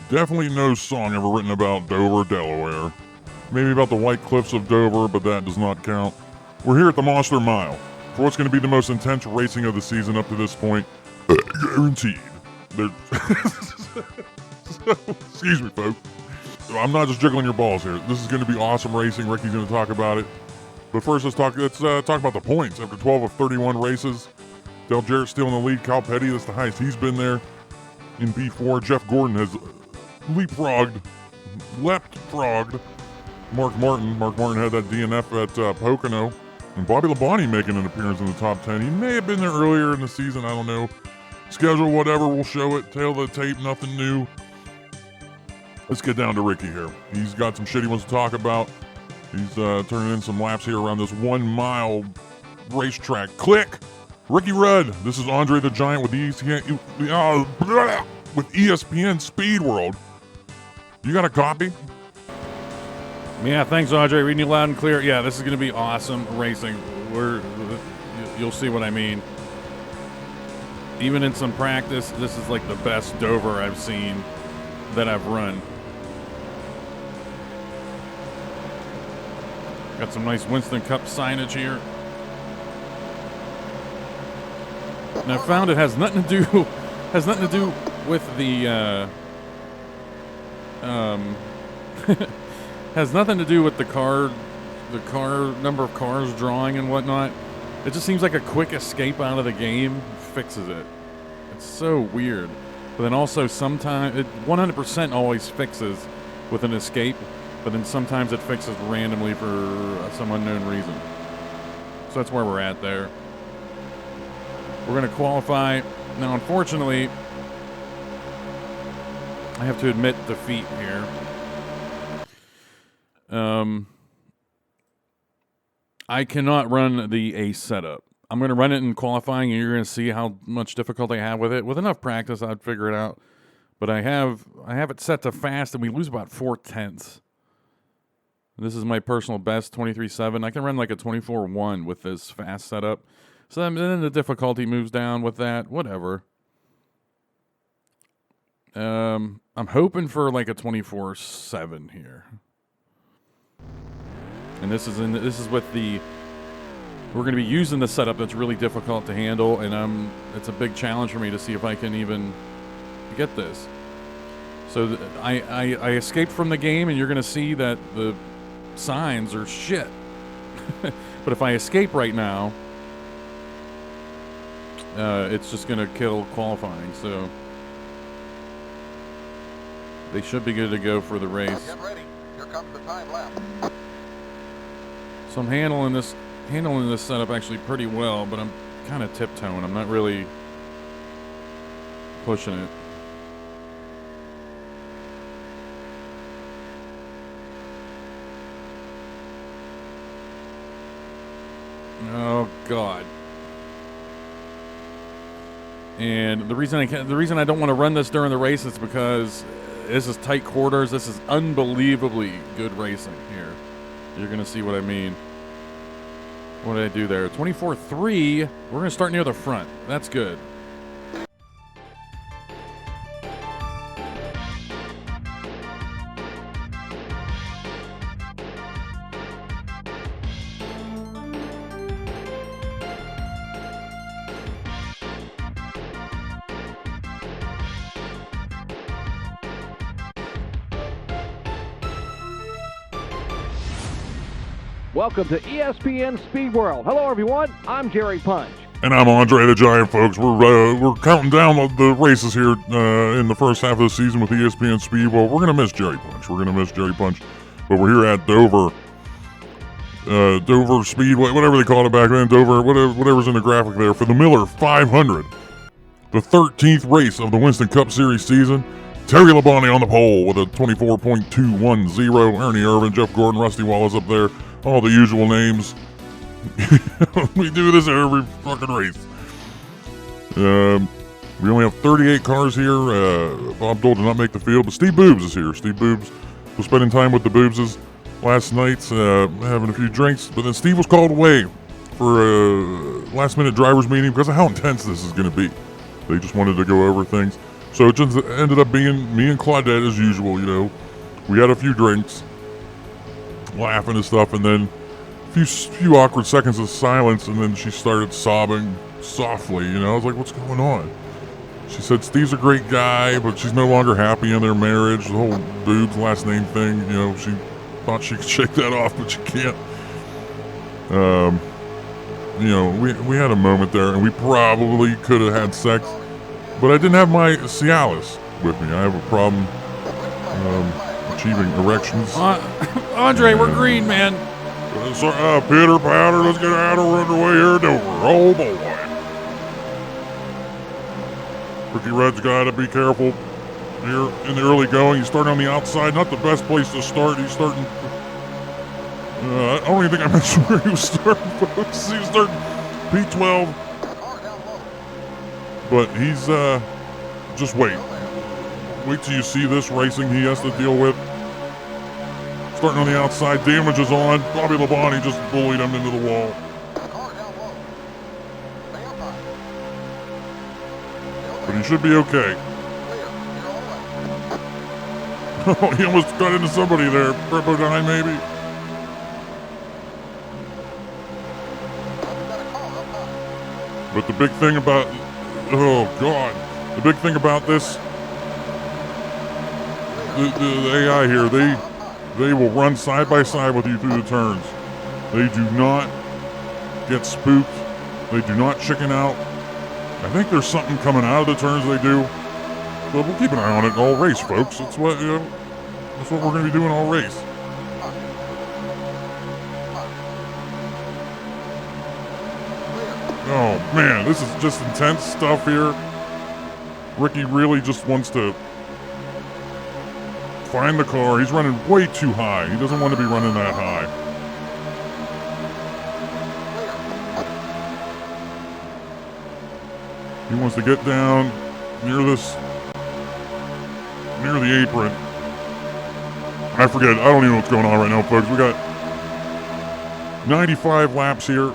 Definitely no song ever written about Dover, Delaware. Maybe about the White Cliffs of Dover, but that does not count. We're here at the Monster Mile for what's going to be the most intense racing of the season up to this point. Guaranteed. Excuse me, folks. I'm not just jiggling your balls here. This is going to be awesome racing. Ricky's going to talk about it. But first, let's talk about the points. After 12 of 31 races, Del Jarrett's still in the lead. Kyle Petty, that's the highest he's been there in B4. Jeff Gordon has leapfrogged Mark Martin. Mark Martin had that DNF at Pocono. And Bobby Labonte making an appearance in the top 10. He may have been there earlier in the season, I don't know. Schedule, whatever, we'll show it. Tail of the tape, nothing new. Let's get down to Ricky here. He's got some shit he wants to talk about. He's turning in some laps here around this 1 mile racetrack. Click! Ricky Rudd. This is Andre the Giant with ESPN Speed World. You got a copy? Yeah, thanks, Andre. Reading you loud and clear. Yeah, this is going to be awesome racing. You'll see what I mean. Even in some practice, this is like the best Dover I've seen that I've run. Got some nice Winston Cup signage here. And I found it has nothing to do with the has nothing to do with the car number of cars drawing and whatnot. It just seems like a quick escape out of the game fixes it. It's so weird. But then also sometimes it 100% always fixes with an escape, but then sometimes it fixes randomly for some unknown reason. So that's where we're at there. We're going to qualify. Now, unfortunately, I have to admit defeat here. I cannot run the ace setup. I'm going to run it in qualifying, and you're going to see how much difficulty I have with it. With enough practice, I'd figure it out. But I have it set to fast, and we lose about 4/10. This is my personal best, 23.7. I can run like a 24.1 with this fast setup. So then the difficulty moves down with that. Whatever. I'm hoping for like a 24.7 here. And this is with the. We're going to be using the setup that's really difficult to handle, and it's a big challenge for me to see if I can even get this. So I escaped from the game, and you're going to see that the signs are shit. But if I escape right now, it's just going to kill qualifying. So they should be good to go for the race. Get ready. Here comes the time lap. So I'm handling this setup actually pretty well, but I'm kind of tiptoeing. I'm not really pushing it. Oh God. And the reason I don't want to run this during the race is because this is tight quarters. This is unbelievably good racing here. You're going to see what I mean. What did I do there? 24.3. We're going to start near the front. That's good. Welcome to ESPN Speed World. Hello, everyone. I'm Jerry Punch. And I'm Andre the Giant, folks. We're counting down the races here in the first half of the season with ESPN Speed World. We're going to miss Jerry Punch. But we're here at Dover. Dover Speedway, whatever they called it back then. Dover, whatever's in the graphic there. For the Miller 500. The 13th race of the Winston Cup Series season. Terry Labonte on the pole with a 24.210. Ernie Irvin, Jeff Gordon, Rusty Wallace up there. All the usual names. We do this every fucking race. We only have 38 cars here. Bob Dole did not make the field, but Steve Boobs is here. Steve Boobs was spending time with the Boobses last night, having a few drinks. But then Steve was called away for a last-minute drivers meeting because of how intense this is going to be. They just wanted to go over things. So it just ended up being me and Claudette as usual, you know. We had a few drinks, laughing and stuff, and then a few awkward seconds of silence, and then she started sobbing softly, you know. I was like, what's going on? She said Steve's a great guy, but she's no longer happy in their marriage. The whole boobs last name thing, you know, she thought she could shake that off, but she can't. You know, we had a moment there, and we probably could have had sex, but I didn't have my Cialis with me. I have a problem achieving erections. Andre, we're green, man. Pitter patter, let's get out of underway here, Dover. Oh boy. Ricky Rudd's got to be careful here in the early going. He's starting on the outside, not the best place to start. He's starting. I don't even think I mentioned where he was starting, folks. He was starting P12. But he's, just wait. Wait till you see this racing he has to deal with. Starting on the outside, damage is on. Bobby Labonte just bullied him into the wall. But he should be okay. Oh, he almost got into somebody there. Prepodine, maybe. But the big thing about, oh God, the big thing about this, the AI here, they will run side by side with you through the turns. They do not get spooked. They do not chicken out. I think there's something coming out of the turns they do, but we'll keep an eye on it all race, folks. That's what, you know, that's what we're going to be doing all race. Oh man, this is just intense stuff here. Ricky really just wants to find the car. He's running way too high. He doesn't want to be running that high. He wants to get down near the apron. I forget. I don't even know what's going on right now, folks. We got 95 laps here.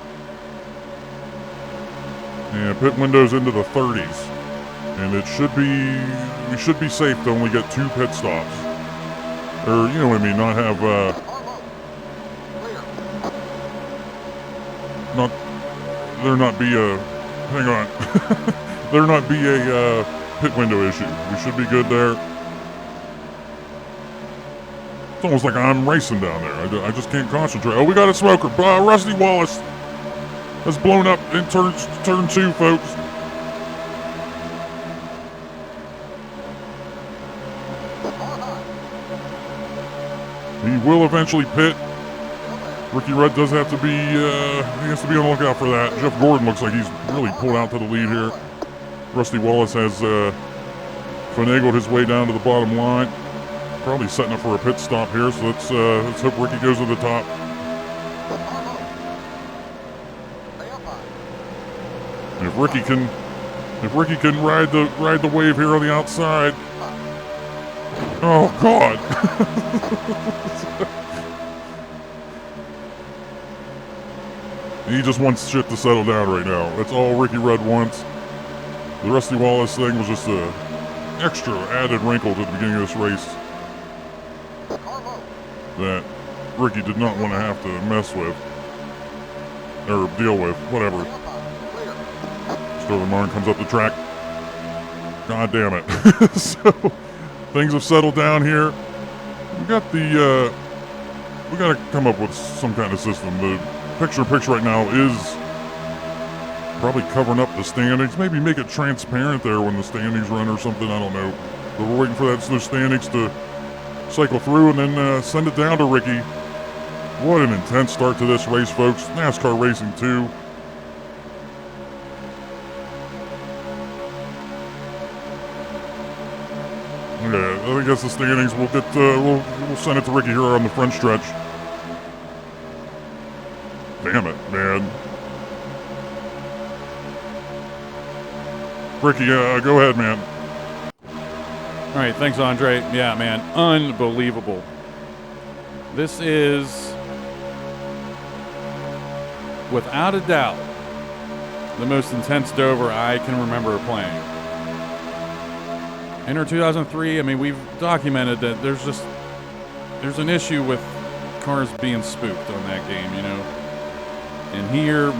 And pit windows into the 30s. And we should be safe to only get 2 pit stops. Or, you know what I mean, not have, there not be a, hang on. There not be a pit window issue. We should be good there. It's almost like I'm racing down there. I just can't concentrate. Oh, we got a smoker. Rusty Wallace has blown up in turn 2, folks. He will eventually pit. Ricky Rudd does have to be, he has to be on the lookout for that. Jeff Gordon looks like he's really pulled out to the lead here. Rusty Wallace has finagled his way down to the bottom line. Probably setting up for a pit stop here, so let's hope Ricky goes to the top. And if Ricky can ride the wave here on the outside. Oh God. He just wants shit to settle down right now. That's all Ricky Rudd wants. The Rusty Wallace thing was just an extra added wrinkle to the beginning of this race that Ricky did not want to have to mess with or deal with, whatever. Sterling Martin comes up the track. God damn it. So things have settled down here. We got to come up with some kind of system. The picture right now is probably covering up the standings. Maybe make it transparent there when the standings run or something. I don't know. But we're waiting for those standings to cycle through and then send it down to Ricky. What an intense start to this race, folks. NASCAR Racing 2. Okay, I guess the standings will get. We'll send it to Ricky here on the front stretch. Damn it, man. Ricky, go ahead, man. All right, thanks, Andre. Yeah, man, unbelievable. This is, without a doubt, the most intense Dover I can remember playing. Enter 2003. I mean, we've documented that there's an issue with cars being spooked on that game, you know. And here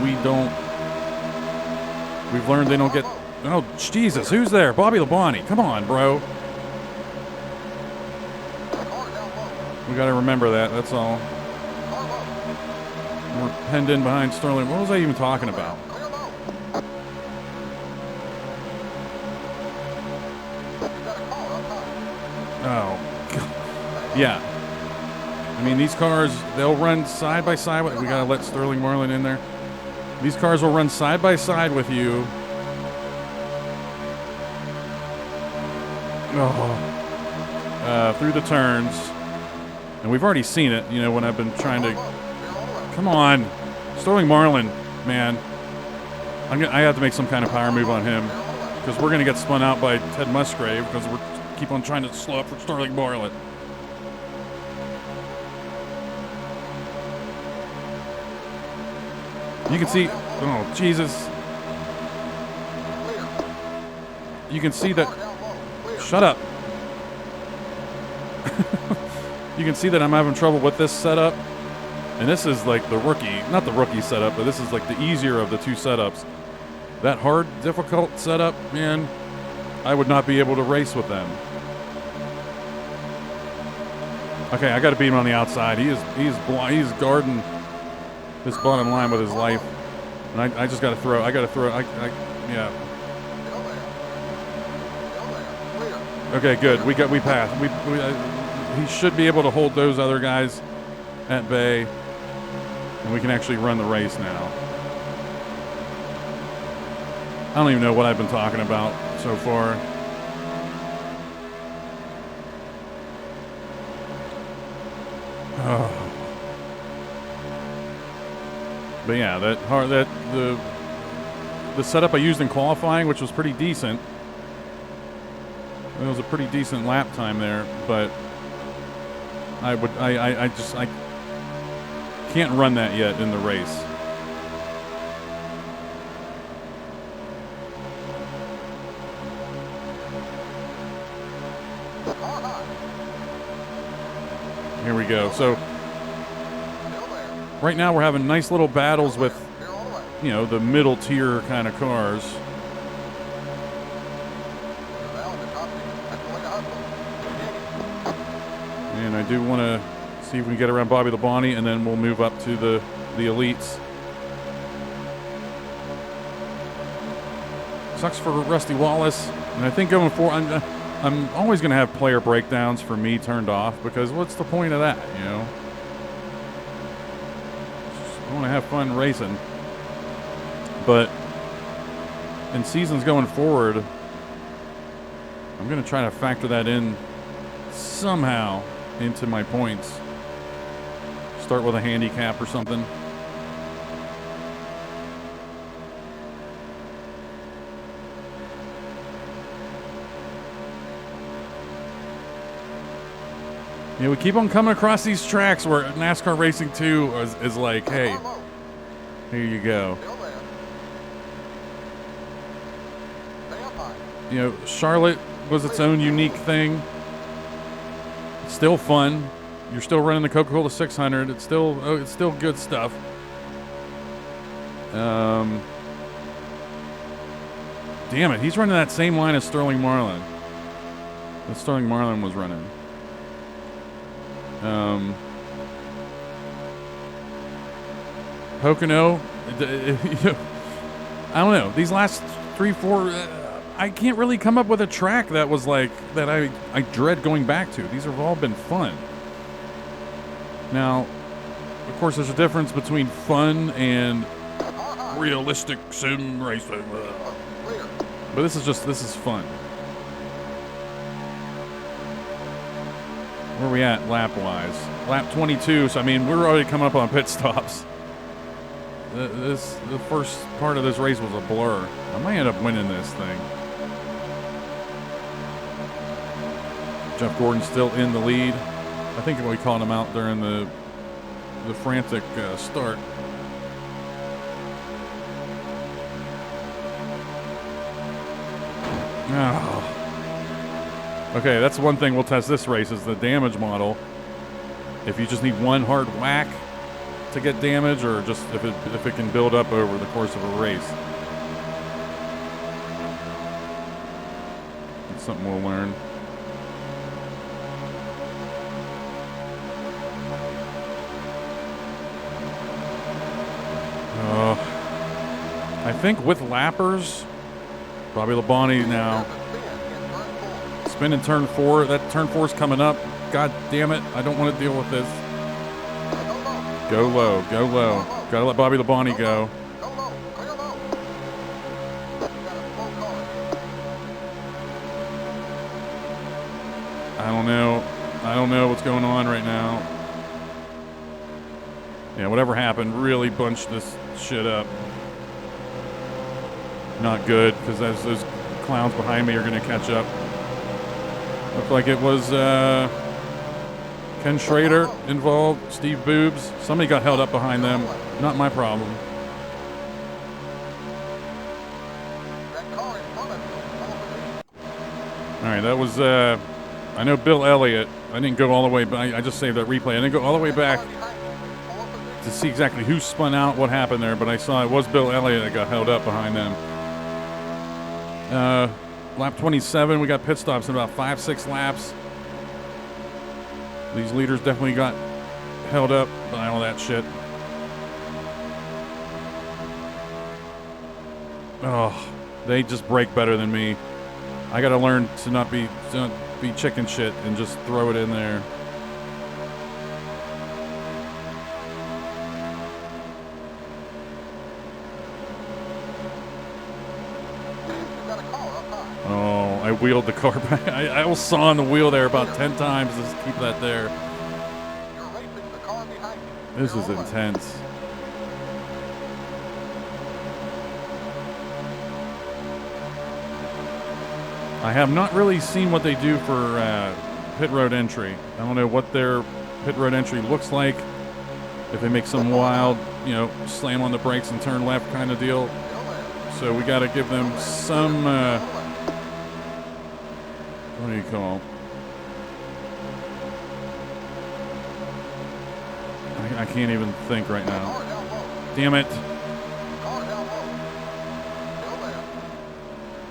we've learned they don't get. Oh Jesus, who's there? Bobby Labonte. Come on, bro. We got to remember that. That's all. We're penned in behind Sterling. What was I even talking about? Oh, God. Yeah. I mean, these cars, they'll run side by side. We got to let Sterling Marlin in there. These cars will run side by side with you. Through the turns. And we've already seen it, you know, when I've been trying to... Come on. Sterling Marlin, man. I have to make some kind of power move on him. Because we're going to get spun out by Ted Musgrave because we keep on trying to slow up for Sterling Marlin. You can see... Oh, Jesus. You can see that... Shut up. You can see that I'm having trouble with this setup. And this is like the rookie, not the rookie setup, but this is like the easier of the two setups. That hard, difficult setup, man, I would not be able to race with them. Okay, I got to beat him on the outside. He's guarding this bottom line with his life. And I just got to throw. Yeah. Okay, good. We passed. He should be able to hold those other guys at bay, and we can actually run the race now. I don't even know what I've been talking about so far. Oh. But yeah, the setup I used in qualifying, which was pretty decent. It was a pretty decent lap time there, but I can't run that yet in the race. Here we go. So right now we're having nice little battles with, you know, the middle tier kind of cars. And I do want to see if we can get around Bobby Labonte, and then we'll move up to the elites. Sucks for Rusty Wallace, and I think going forward, I'm always going to have player breakdowns for me turned off, because what's the point of that, you know? I want to have fun racing. But in seasons going forward, I'm going to try to factor that in somehow into my points. Start with a handicap or something. You know, we keep on coming across these tracks where NASCAR Racing 2 is like, hey, here you go. You know, Charlotte was its own unique thing. Still fun. You're still running the Coca-Cola 600. It's still good stuff. Damn it, he's running that same line as Sterling Marlin. That Sterling Marlin was running. Pocono. I don't know. These last 3-4. I can't really come up with a track that was like that I dread going back to. These have all been fun. Now, of course, there's a difference between fun and realistic sim racing. But this is fun. Where are we at lap-wise? Lap 22, so I mean, we're already coming up on pit stops. The first part of this race was a blur. I might end up winning this thing. Jeff Gordon's still in the lead. I think we called him out during the frantic start. Oh. Okay, that's one thing we'll test this race is the damage model. If you just need one hard whack to get damage, or just if it can build up over the course of a race. It's something we'll learn. I think with lappers, Bobby Labonte now. Spin in turn 4. That turn 4's coming up. God damn it. I don't want to deal with this. Go low. Go low. Gotta let Bobby Labonte go. I don't know what's going on right now. Yeah, whatever happened really bunched this shit up. Not good, because those clowns behind me are going to catch up. Looked like it was Ken Schrader involved, Steve Boobs. Somebody got held up behind them. Not my problem. All right, that was, I know Bill Elliott. I didn't go all the way, but I just saved that replay. I didn't go all the way back to see exactly who spun out, what happened there, but I saw it was Bill Elliott that got held up behind them. Lap 27, we got pit stops in about 5-6 laps. These leaders definitely got held up by all that shit. Oh, they just brake better than me. I gotta learn to not be chicken shit and just throw it in there. Oh, I wheeled the car back. I was sawing the wheel there about 10 times to keep that there. This is intense. I have not really seen what they do for pit road entry. I don't know what their pit road entry looks like. If they make some wild, slam on the brakes and turn left kind of deal. So we got to give them some, what do you call? I can't even think right now. Damn it.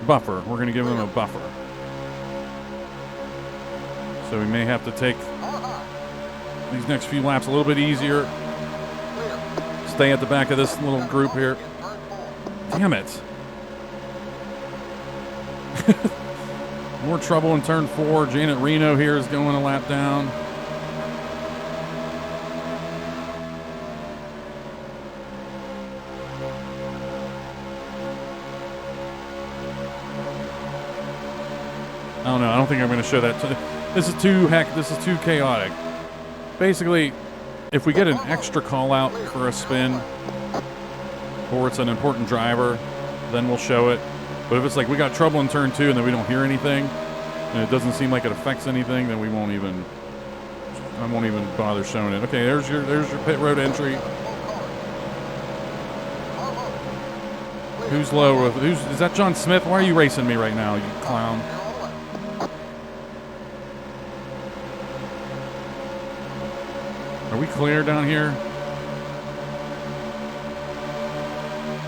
Buffer. We're going to give them a buffer. So we may have to take these next few laps a little bit easier. Stay at the back of this little group here. Damn it. More trouble in turn 4. Janet Reno here is going a lap down. I don't know. I don't think I'm going to show that. This is too chaotic. Basically, if we get an extra call out for a spin, or it's an important driver, then we'll show it. But if it's like we got trouble in turn 2 and then we don't hear anything, and it doesn't seem like it affects anything, then I won't even bother showing it. Okay, there's your pit road entry. Who's low? Is that John Smith? Why are you racing me right now, you clown? Are we clear down here?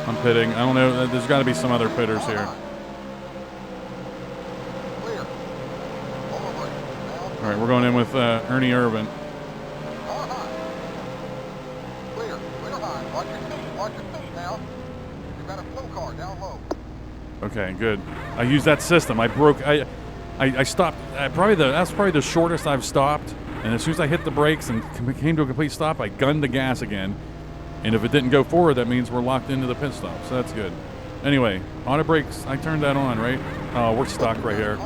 I'm pitting. I don't know. There's got to be some other pitters here. All right, we're going in with Ernie Irvin. Okay, good. I used that system. I stopped. That's probably the shortest I've stopped. And as soon as I hit the brakes and came to a complete stop, I gunned the gas again. And if it didn't go forward, that means we're locked into the pit stop. So that's good. Anyway, auto brakes, I turned that on, right? Oh, we're stuck right here.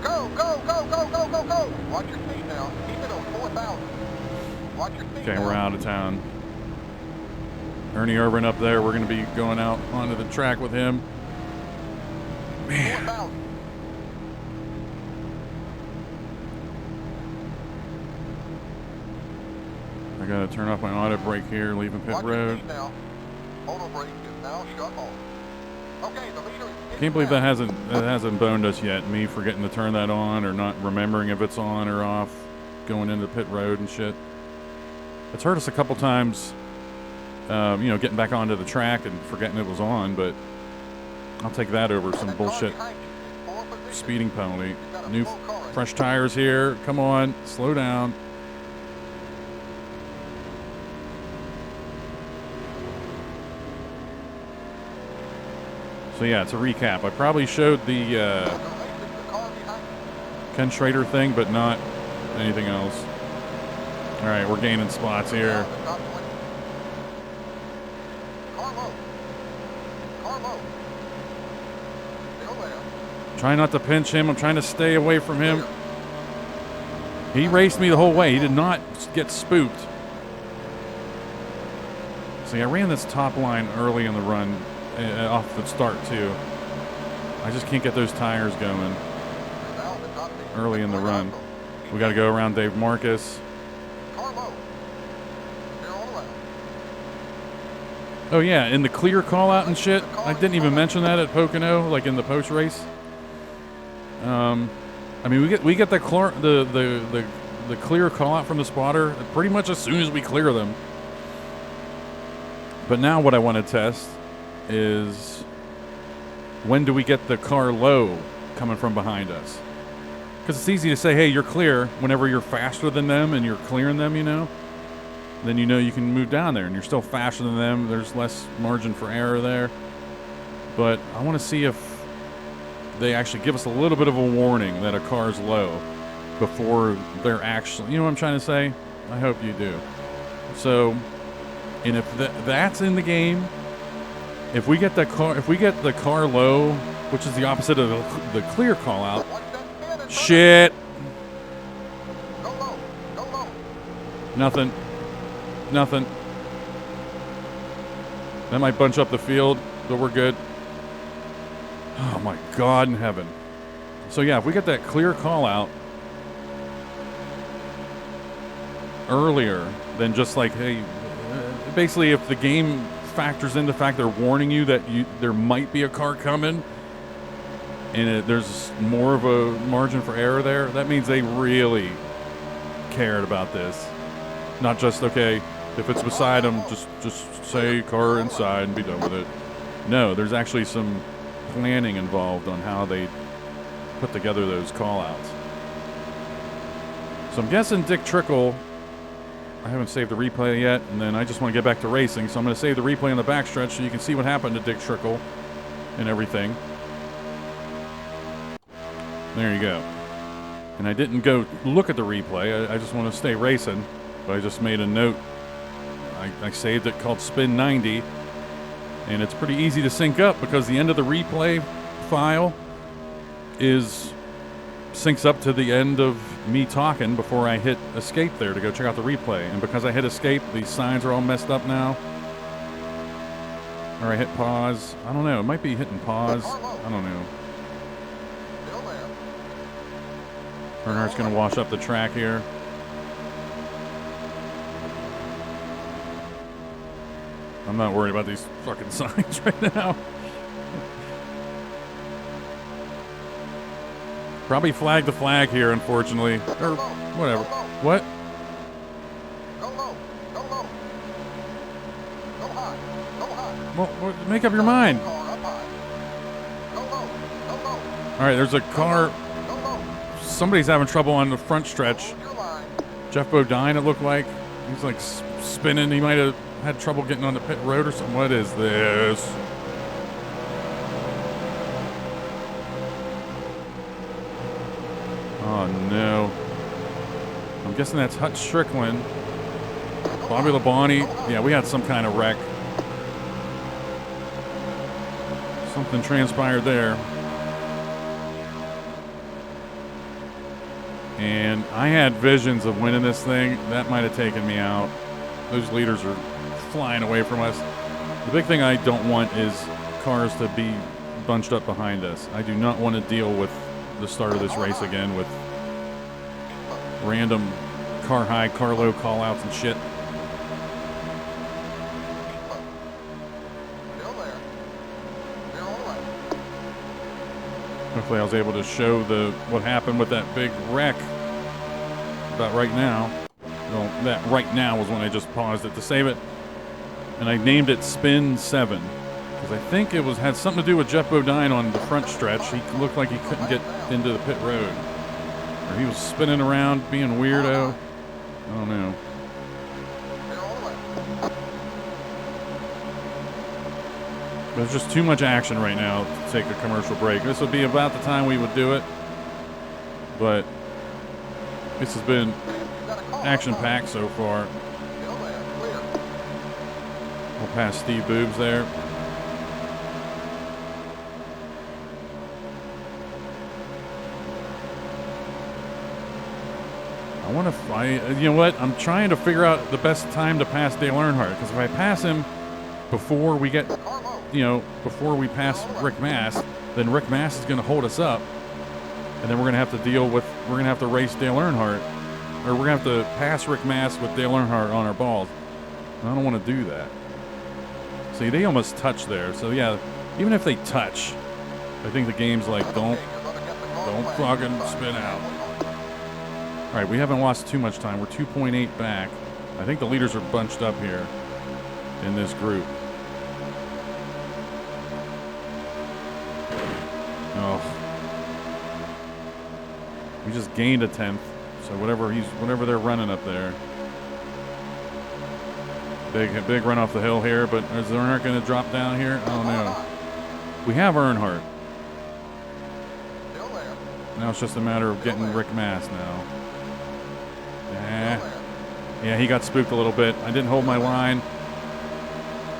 Go, go, go, go, go, go, go. Watch your speed now. Keep it on 4,000. Watch your speed. Okay, we're out of town. Ernie Irvin up there. We're going to be going out onto the track with him. Man. 4,000. I got to turn off my auto brake here, leaving pit road. Now. Auto brake is now shut off. Okay, the leader is Can't believe that hasn't boned us yet. Me forgetting to turn that on or not remembering if it's on or off, going into pit road and shit. It's hurt us a couple times, getting back onto the track and forgetting it was on, but I'll take that over some bullshit speeding penalty. New fresh tires here. Come on, slow down. So yeah, it's a recap. I probably showed the Ken Schrader thing, but not anything else. All right, we're gaining spots here. Trying not to pinch him. I'm trying to stay away from him. He raced me the whole way. He did not get spooked. See, I ran this top line early in the run, off the start too. I just can't get those tires going early in the run. We got to go around Dave Marcus. Oh yeah, in the clear call out and shit. I didn't even mention that at Pocono, like in the post race. I mean, we get the clear call out from the spotter pretty much as soon as we clear them. But now what I want to test is when do we get the car low coming from behind us? Because it's easy to say, hey, you're clear whenever you're faster than them and you're clearing them, then you can move down there and you're still faster than them. There's less margin for error there. But I want to see if they actually give us a little bit of a warning that a car's low before they're actually, you know what I'm trying to say? I hope you do. So, and if that's in the game, if we get the car low, which is the opposite of the clear call out, shit. Nothing. That might bunch up the field, but we're good. Oh my God in heaven. So yeah, if we get that clear call out earlier than just like, hey, basically if the game factors in the fact they're warning you that there might be a car coming and there's more of a margin for error there, that means they really cared about this. Not just, okay, if it's beside them, just say car inside and be done with it. No, there's actually some planning involved on how they put together those call-outs. So I'm guessing Dick Trickle, I haven't saved the replay yet, and then I just want to get back to racing, so I'm going to save the replay on the backstretch so you can see what happened to Dick Trickle and everything. There you go. And I didn't go look at the replay, I just want to stay racing, but I just made a note. I saved it called Spin 90. And it's pretty easy to sync up because the end of the replay file syncs up to the end of me talking before I hit escape there to go check out the replay. And because I hit escape, these signs are all messed up now. Or I hit pause. I don't know. It might be hitting pause. I don't know. Earnhardt's going to wash up the track here. I'm not worried about these fucking signs right now. Probably flag the flag here, unfortunately. Or whatever. What? Go low. Go low. Go high. Go high. Well, make up your mind. Car up high. Go low. Go low. All right, there's a car. Go low. Somebody's having trouble on the front stretch. Hold your line. Jeff Bodine, it looked like. He's like spinning. He might have had trouble getting on the pit road or something. What is this? Oh no. I'm guessing that's Hutch Strickland. Bobby Labonte. Yeah, we had some kind of wreck. Something transpired there. And I had visions of winning this thing. That might have taken me out. Those leaders are flying away from us. The big thing I don't want is cars to be bunched up behind us. I do not want to deal with the start of this race again with random car high, car low call outs and shit. Still there. They're all right. Hopefully I was able to show what happened with that big wreck about right now. Well, that right now was when I just paused it to save it. And I named it Spin 7. Because I think it had something to do with Jeff Bodine on the front stretch. He looked like he couldn't get into the pit road. Or he was spinning around being a weirdo. I don't know. There's just too much action right now to take a commercial break. This would be about the time we would do it. But this has been action-packed so far. We'll pass Steve Boobs there. I want to, you know what? I'm trying to figure out the best time to pass Dale Earnhardt, because if I pass him before we get, before we pass Rick Mast, then Rick Mast is going to hold us up, and then we're going to have to race Dale Earnhardt, or we're going to have to pass Rick Mast with Dale Earnhardt on our balls. And I don't want to do that. See, they almost touch there, so yeah, even if they touch, I think the game's like, don't fucking spin out. All right, we haven't lost too much time. We're 2.8 back. I think the leaders are bunched up here in this group. Oh. We just gained a 10th. So whatever they're running up there. Big run off the hill here, but is Earnhardt going to drop down here? I don't know. We have Earnhardt. Now it's just a matter of getting Rick Mast now. Yeah, he got spooked a little bit. I didn't hold my line.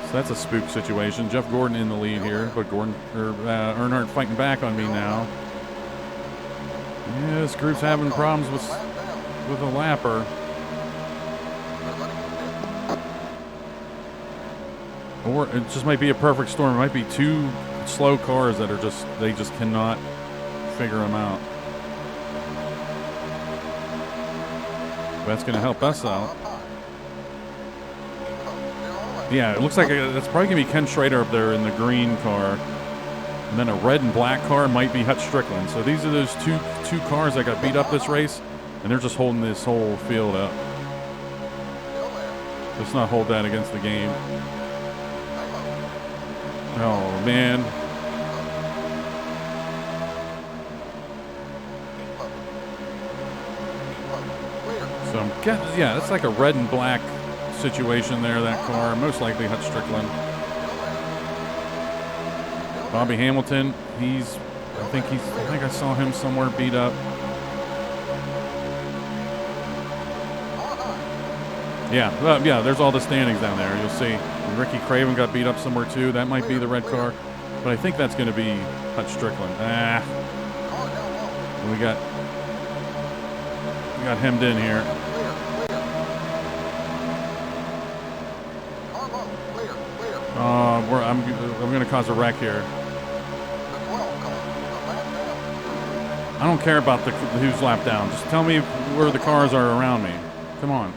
So that's a spook situation. Jeff Gordon in the lead here, but Earnhardt fighting back on me now. Yeah, this group's having problems with a lapper. Or it just might be a perfect storm. It might be two slow cars that they just cannot figure them out. That's going to help us out. Yeah, it looks like that's probably going to be Ken Schrader up there in the green car. And then a red and black car might be Hutch Strickland. So these are those two cars that got beat up this race, and they're just holding this whole field up. Let's not hold that against the game. Oh, man. So I'm guessing, yeah, that's like a red and black situation there, that car. Most likely Hutch Strickland. Bobby Hamilton, I think I saw him somewhere beat up. Yeah, there's all the standings down there. You'll see. And Ricky Craven got beat up somewhere too. That might be the red car. But I think that's going to be Hutch Strickland. We got hemmed in here. I'm going to cause a wreck here. I don't care about who's lapped down. Just tell me where the cars are around me. Come on.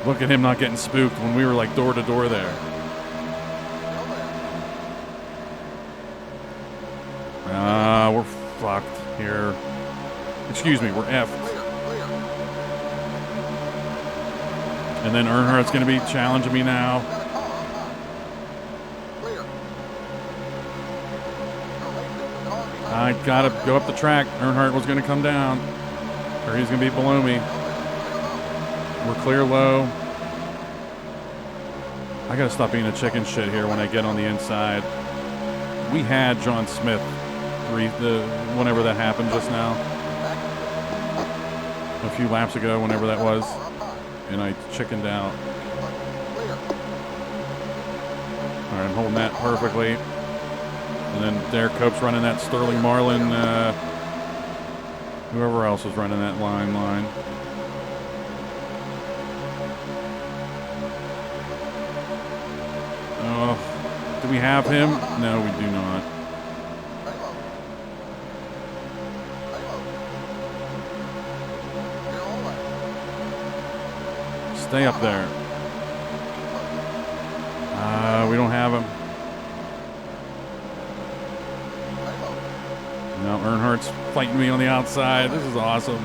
Look at him not getting spooked when we were like door to door there. We're fucked here. Excuse me, we're effed. And then Earnhardt's going to be challenging me now. I got to go up the track. Earnhardt was going to come down, or he's going to be below me. We're clear low. I got to stop being a chicken shit here when I get on the inside. We had John Smith whenever that happened just now. A few laps ago, whenever that was. And I chickened out. All right, I'm holding that perfectly. And then Derek Cope's running that Sterling Marlin. Whoever else was running that line. Oh, do we have him? No, we do not. Stay up there. We don't have him. No, Earnhardt's fighting me on the outside. This is awesome.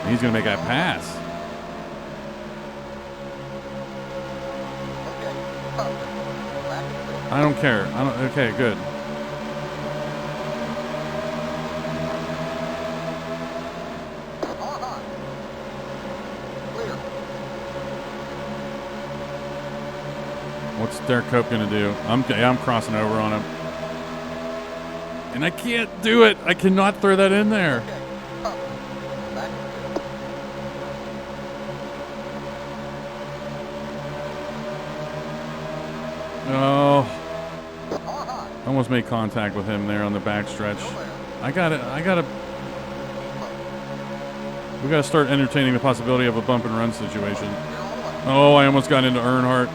He's going to make that pass. I don't care. Okay, good. What's Derek Cope going to do? I'm crossing over on him. And I can't do it. I cannot throw that in there. Oh. Almost made contact with him there on the backstretch. We got to start entertaining the possibility of a bump and run situation. Oh, I almost got into Earnhardt.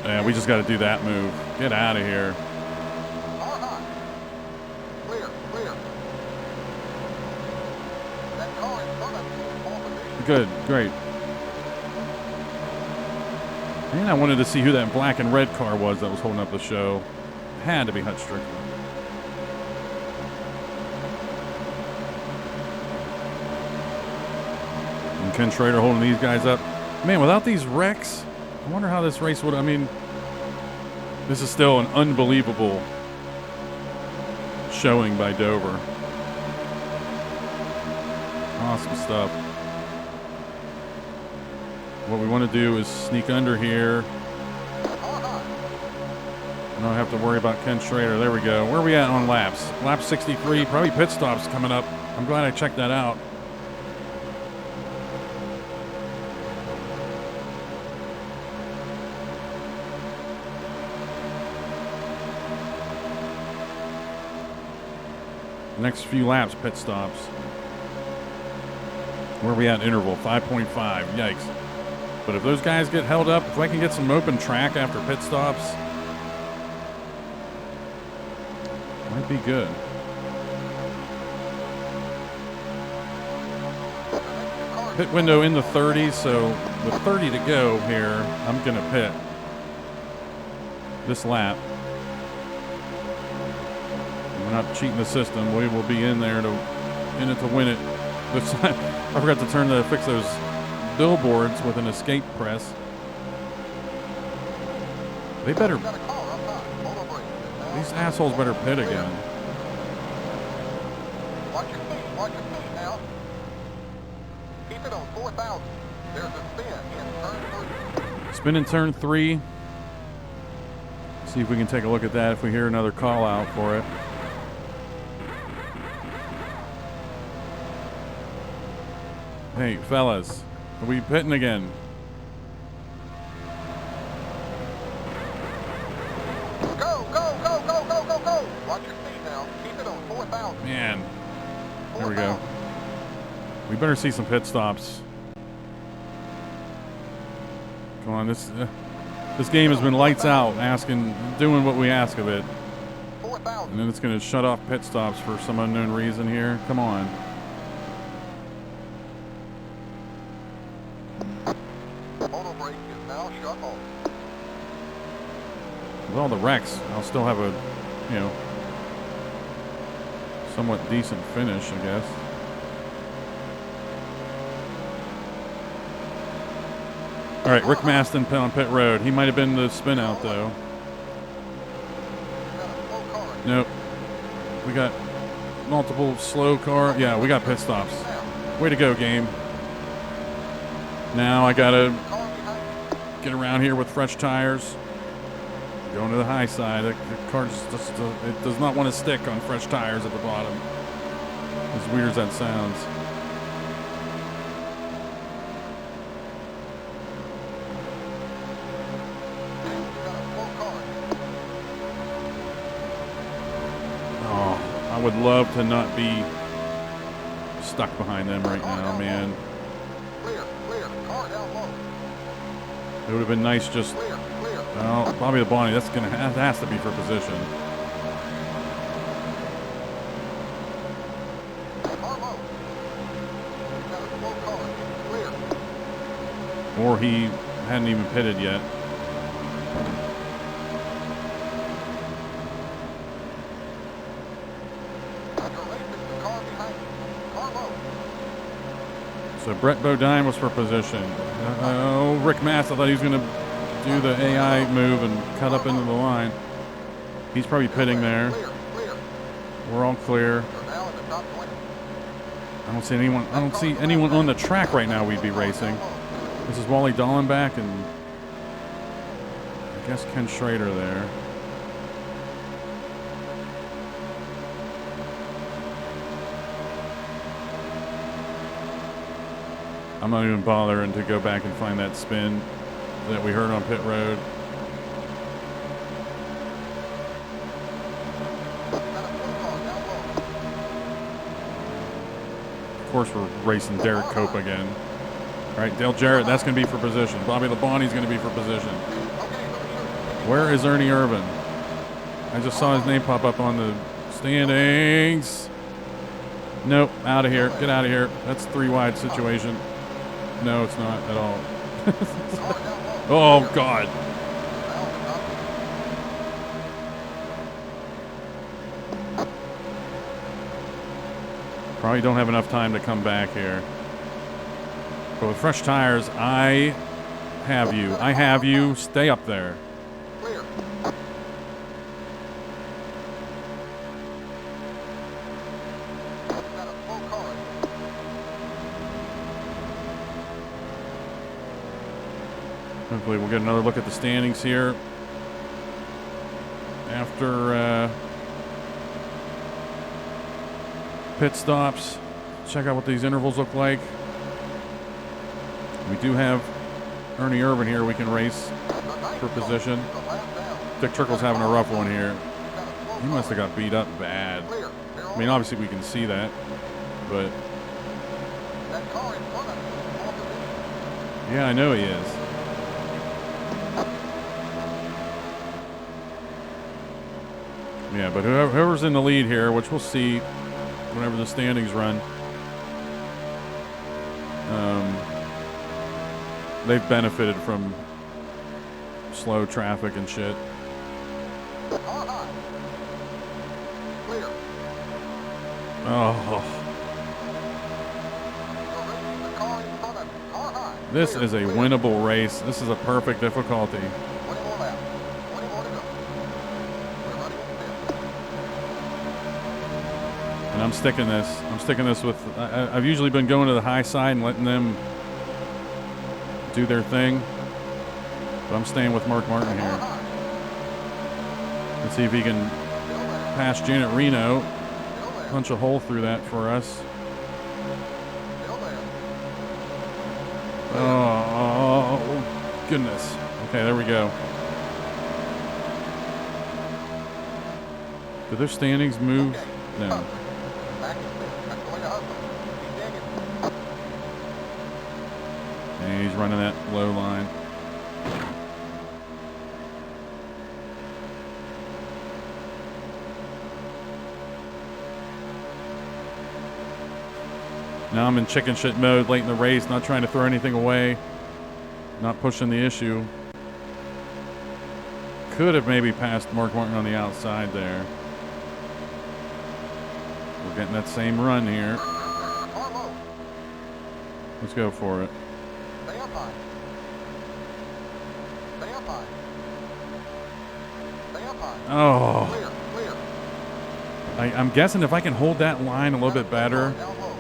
Yeah, we just got to do that move. Get out of here. Good, great. And I wanted to see who that black and red car was that was holding up the show. Had to be Hut Strickland. And Ken Schrader holding these guys up. Man, without these wrecks, I wonder how this race would. I mean, this is still an unbelievable showing by Dover. Awesome stuff. What we want to do is sneak under here. I don't have to worry about Ken Schrader. There we go. Where are we at on laps? Lap 63. Probably pit stops coming up. I'm glad I checked that out. Next few laps, pit stops. Where are we at interval? 5.5. Yikes. But if those guys get held up, if I can get some open track after pit stops, might be good. Pit window in the 30s, so with 30 to go here, I'm going to pit this lap. We're not cheating the system. We will be in there to win it. This time, I forgot to fix those billboards with an escape press. They better. These assholes better pit again. Watch your feet now. Keep it on 4,000. There's a spin in turn 3. Spin in turn 3. See if we can take a look at that if we hear another call out for it. Hey, fellas, are we pitting again? Go! Watch your feet now. Keep it on 4,000. Man, there we go. We better see some pit stops. Come on, this game has been lights out, doing what we ask of it. 4,000. And then it's going to shut off pit stops for some unknown reason here. Come on. Auto brake is now shut off. With all the wrecks, I'll still have a, somewhat decent finish, I guess. All right, Rick Maston on pit road. He might have been the spin out, though. Nope. We got multiple slow car. Yeah, we got pit stops. Way to go, game. Now I got to get around here with fresh tires. Going to the high side. The car just it does not want to stick on fresh tires at the bottom. As weird as that sounds. Oh, I would love to not be stuck behind them right now, man. Clear. Car down low. It would have been nice just. Clear. Well, Bobby Labonte, that has to be for position. full car. Clear. Or he hadn't even pitted yet. You're racing the car behind you. Car low. So Brett Bodine was for position. Oh, Rick Mass, I thought he was going to do the AI move and cut up into the line. He's probably pitting there. Clear. Clear. We're all clear. You're now in the top 20. I don't see anyone on the track right now we'd be racing. This is Wally Dallenbach and I guess Ken Schrader there. I'm not even bothering to go back and find that spin that we heard on pit road. Of course, we're racing Derek Cope again. All right, Dale Jarrett, that's going to be for position. Bobby Labonte's going to be for position. Where is Ernie Irvin? I just saw his name pop up on the standings. Nope, out of here. Get out of here. That's 3 wide situation. No, it's not at all. Oh, God. Probably don't have enough time to come back here. But with fresh tires, I have you. I have you. Stay up there. Clear. Got a full car. Hopefully we'll get another look at the standings here after pit stops. Check out what these intervals look like. We do have Ernie Irvin here we can race for position. Dick Trickle's having a rough one here. He must have got beat up bad. I mean, obviously we can see that, but That car in front of you. yeah, I know he is. Yeah, but whoever's in the lead here, which we'll see whenever the standings run, they've benefited from slow traffic and shit. Car high. Clear. Oh, You're racing the car in front of you. Car high. this Clear. is a Clear. winnable race. This is a perfect difficulty. 20 more laps. 20 more to go. We're running in fifth. And I'm sticking this. I'm sticking this with. I've usually been going to the high side and letting them do their thing, but I'm staying with Mark Martin Car here. high. Let's see if he can Still there. pass Janet Reno, Still there. punch a hole through that for us. Still there. Oh, goodness. Okay, there we go. Do their standings move? Okay. No. Back in fifth. That's going to hustle. Keep digging. And he's running that low line. Now I'm in chicken shit mode late in the race, not trying to throw anything away, not pushing the issue. Could have maybe passed Mark Martin on the outside there. We're getting that same run here. Car low. Let's go for it. Stay up high. Stay up high. Stay up high. Oh, Clear. Clear. I'm guessing if I can hold that line a little bit better, Down low.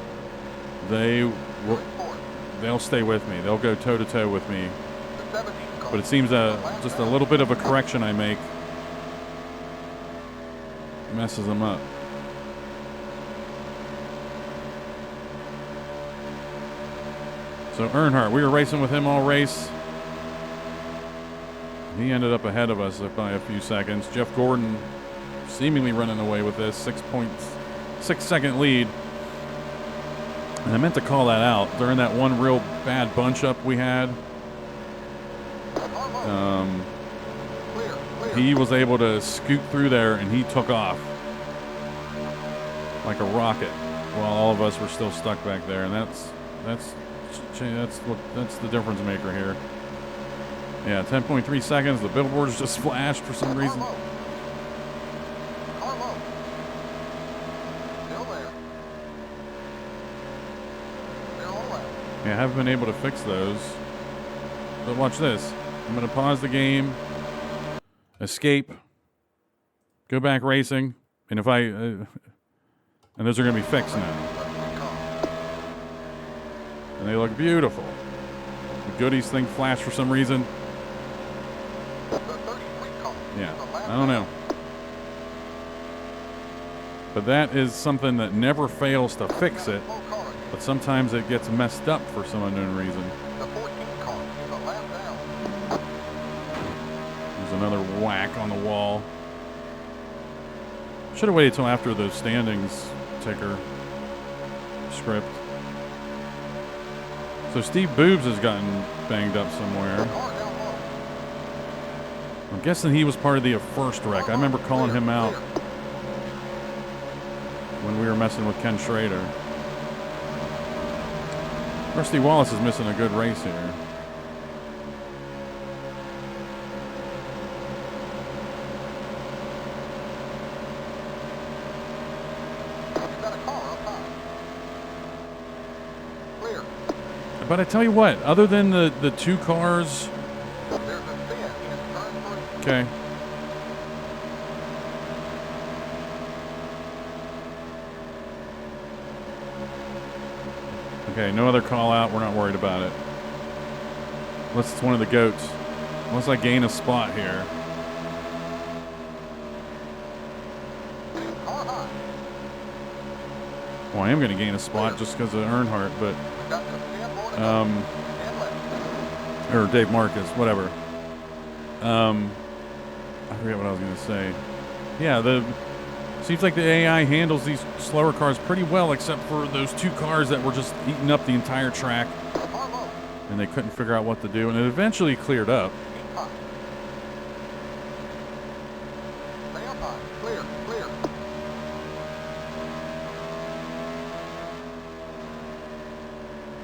they'll stay with me. They'll go toe to toe with me. The 17 car. But it seems just a little bit of a correction I make messes them up. So Earnhardt, we were racing with him all race. He ended up ahead of us by a few seconds. Jeff Gordon seemingly running away with this 6.6 second lead. And I meant to call that out during that one real bad bunch up we had. Clear. Clear. He was able to scoot through there and he took off like a rocket while all of us were still stuck back there. And That's the difference maker here. Yeah, 10.3 seconds. The billboards just flashed for some reason. Car low. Still there. They're all left. Yeah, I haven't been able to fix those. But watch this. I'm going to pause the game, escape, go back racing, and if I... and those are going to be fixed now. And they look beautiful. The goodies thing flashed for some reason. Yeah, I don't know. But that is something that never fails to fix it, but sometimes it gets messed up for some unknown reason. There's another whack on the wall. Should have waited till after the standings ticker script. So Steve Boobs has gotten banged up somewhere. I'm guessing he was part of the first wreck. I remember calling him out when we were messing with Ken Schrader. Rusty Wallace is missing a good race here. But I tell you what, other than the two cars... Okay. Okay, no other call out. We're not worried about it. Unless it's one of the goats. Unless I gain a spot here. Well, I am going to gain a spot just because of Earnhardt, but... or Dave Marcus, whatever. I forget what I was going to say. Yeah, seems like the AI handles these slower cars pretty well, except for those two cars that were just eating up the entire track, and they couldn't figure out what to do, and it eventually cleared up.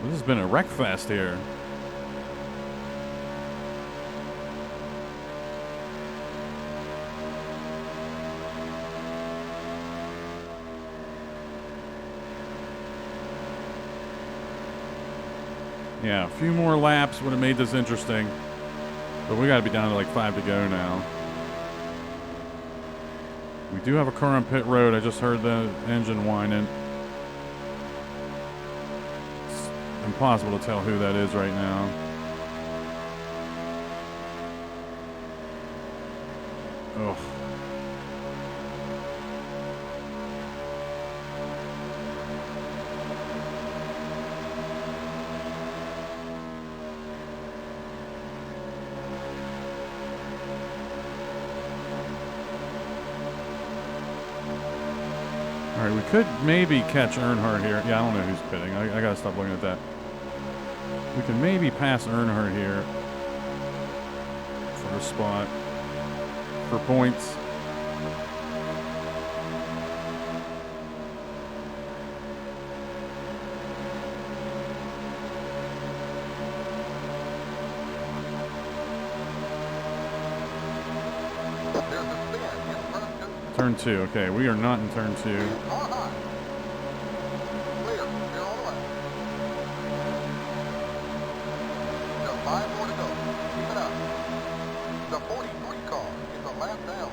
This has been a wreck fest here. Yeah, a few more laps would have made this interesting. But we got to be down to like 5 to go now. We do have a car on pit road. I just heard the engine whining. It's impossible to tell who that is right now. Ugh. All right, we could maybe catch Earnhardt here. Yeah, I don't know who's pitting. I gotta stop looking at that. We can maybe pass Earnhardt here for a spot for points. Turn 2. Okay, we are not in turn 2. Clear. They're all left. Still 5 more to go. Keep it up. The 43 car is a lap down.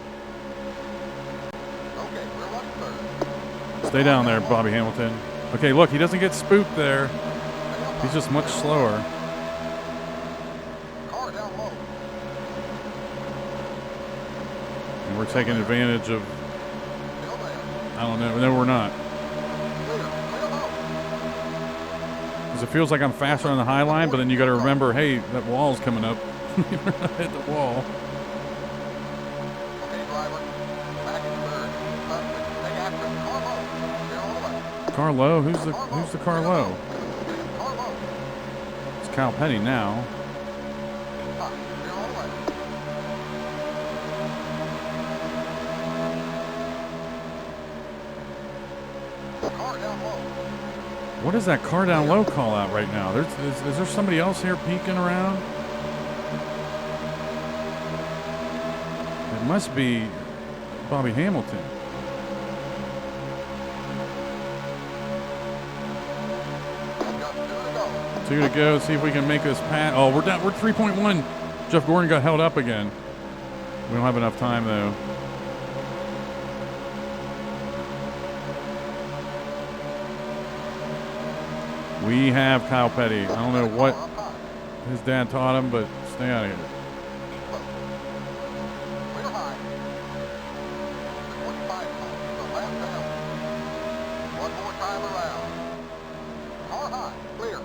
Okay, we're on third. Stay down there, Bobby Hamilton. Okay, look, he doesn't get spooked there. He's just much slower. Car down low. And we're taking advantage of... Still there. I don't know. No, we're not. Clear. Clear low. Because it feels like I'm faster on the high line, but then you got to remember, hey, that wall's coming up. We're not hit the wall. Okay, driver. Back in third. Stay after it. Car low. They're all left. Carlo? Who's the Carlo? Car low. It's Kyle Petty now. They're all left. Car down low. What is that car down low call out right now? Is there somebody else here peeking around? It must be Bobby Hamilton. 2 to go. See if we can make this pass. Oh, we're down. We're 3.1. Jeff Gordon got held up again. We don't have enough time though. We have Kyle Petty. I don't know what his dad taught him, but stay out of here. Clear high. 25 the lap down. One more time around. Car high. Clear.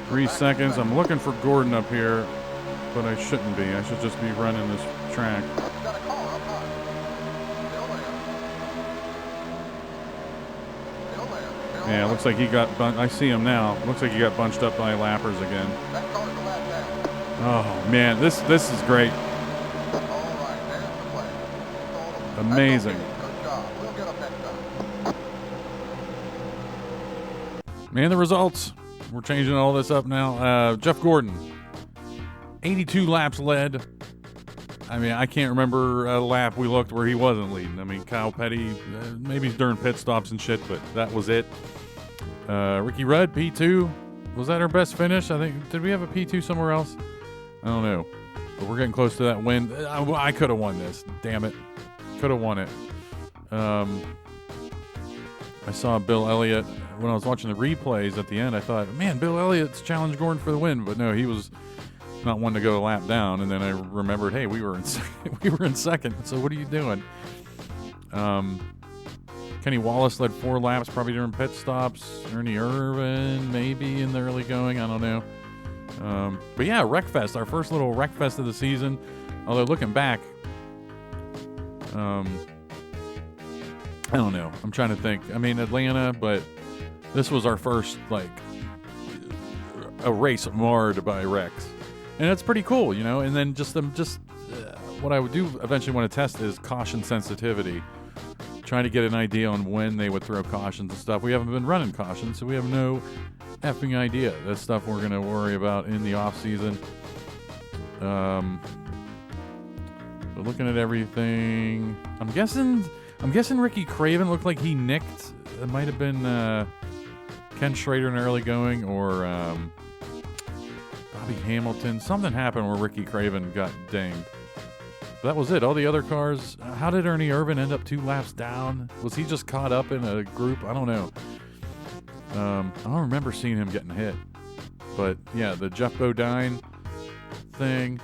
3 seconds. I'm looking for Gordon up here, but I shouldn't be. I should just be running this track. Got a car up high. Still there. Yeah, it looks like he got. I see him now. Looks like he got bunched up by lappers again. That car's a lap down. Oh man, this is great. All right, there's the play. Amazing. Good job. We'll get up next time. Man, the results. We're changing all this up now. Jeff Gordon, 82 laps led. I mean, I can't remember a lap we looked where he wasn't leading. I mean, Kyle Petty, maybe during pit stops and shit, but that was it. Ricky Rudd, P2. Was that our best finish? I think. Did we have a P2 somewhere else? I don't know. But we're getting close to that win. I could have won this. Damn it. Could have won it. I saw Bill Elliott when I was watching the replays at the end. I thought, man, Bill Elliott's challenged Gordon for the win, but no, he was not one to go a lap down. And then I remembered, hey, we were in second. So what are you doing? Kenny Wallace led 4 laps, probably during pit stops. Ernie Irvin, maybe in the early going. I don't know. But yeah, Wreckfest, our first little Wreckfest of the season. Although looking back, I don't know. I'm trying to think. I mean, Atlanta, but this was our first, like, a race marred by wrecks. And it's pretty cool, you know? And then what I would do eventually want to test is caution sensitivity. Trying to get an idea on when they would throw cautions and stuff. We haven't been running cautions, so we have no effing idea. That's stuff we're going to worry about in the off season. But looking at everything, I'm guessing Ricky Craven looked like he nicked. It might have been Ken Schrader in early going, or Bobby Hamilton. Something happened where Ricky Craven got dinged. But that was it. All the other cars. How did Ernie Irvin end up 2 laps down? Was he just caught up in a group? I don't know. I don't remember seeing him getting hit. But yeah, the Jeff Bodine thing.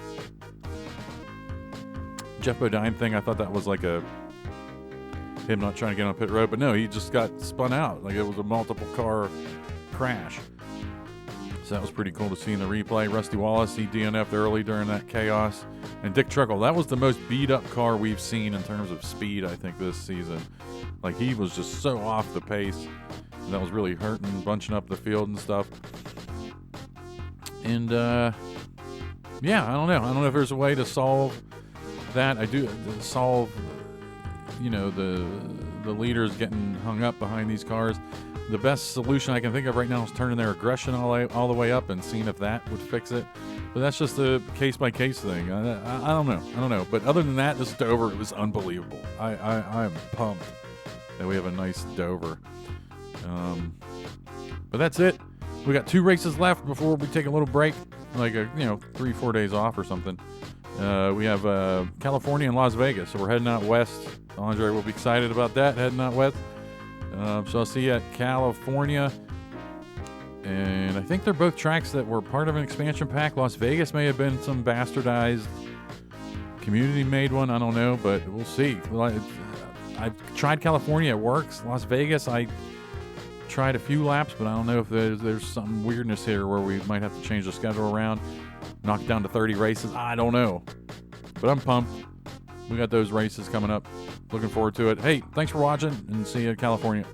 I thought that was like him not trying to get on pit road, but no, he just got spun out. Like it was a multiple car crash. So that was pretty cool to see in the replay. Rusty Wallace, he DNF'd early during that chaos. And Dick Truckle, that was the most beat up car we've seen in terms of speed, I think, this season. Like he was just so off the pace. And that was really hurting, bunching up the field and stuff. And yeah, I don't know. I don't know if there's a way to solve that. I do solve, you know, the leaders getting hung up behind these cars. The best solution I can think of right now is turning their aggression all the way up and seeing if that would fix it. But that's just a case-by-case thing. I don't know. But other than that, this Dover, it was unbelievable. I'm pumped that we have a nice Dover. But that's it. We got 2 races left before we take a little break, like 3-4 days off or something. We have California and Las Vegas, so we're heading out west. Andre will be excited about that, heading out west. So I'll see you at California. And I think they're both tracks that were part of an expansion pack. Las Vegas may have been some bastardized community-made one. I don't know, but we'll see. I've tried California. It works. Las Vegas, I tried a few laps, but I don't know if there's some weirdness here where we might have to change the schedule around, knock it down to 30 races. I don't know. But I'm pumped. We got those races coming up. Looking forward to it. Hey, thanks for watching, and see you in California.